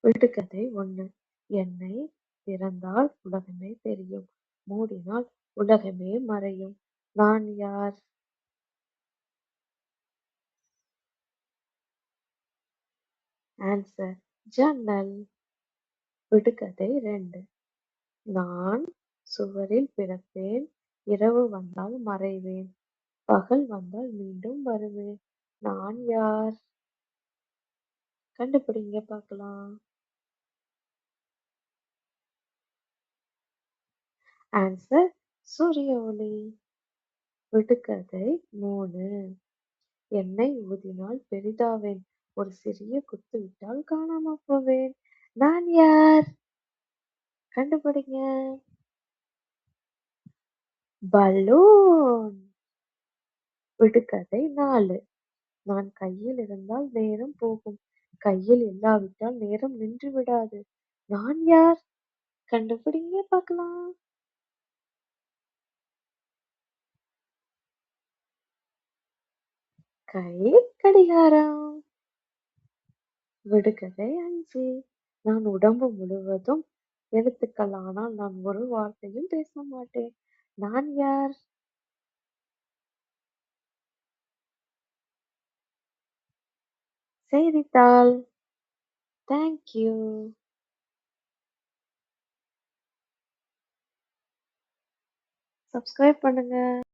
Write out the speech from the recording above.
விடுகதை 1. என்னை திறந்தால் உலகமே தெரியும், மூடினால் உலகமே மறையும். நான் யார்? ஆன்சர்: ஜன்னல். விடுகதை 2. நான் சுவரில் பிறப்பேன், இரவு வந்தால் மறைவேன், பகல் வந்தால் மீண்டும் வருவேன். நான் யார்? கண்டுபிடிங்க பார்க்கலாம். ஆன்சர்: சூரிய ஒளி. விடுகதை 3. எண்ணெய் ஊதினால் பெரிதாவேன், ஒரு சிறிய குத்து விட்டால் காணாம போவேன். நான் யார்? கண்டுபிடிங்க. பலூன். விடுகதை 4. நான் கையில் இருந்தால் நேரம் போகும், கையில் இல்லாவிட்டால் நேரம் நின்று விடாது. நான் யார்? கண்டுபிடிங்க பார்க்கலாம். கை கடிகாரம். விடுகதை 5. நான் உடம்பு முழுவதும் எழுத்துக்கள், ஆனால் நான் ஒரு வார்த்தையும் பேச மாட்டேன். நான் யார்? செய்தித்தாள். Thank you. சப்ஸ்கிரைப் பண்ணுங்க.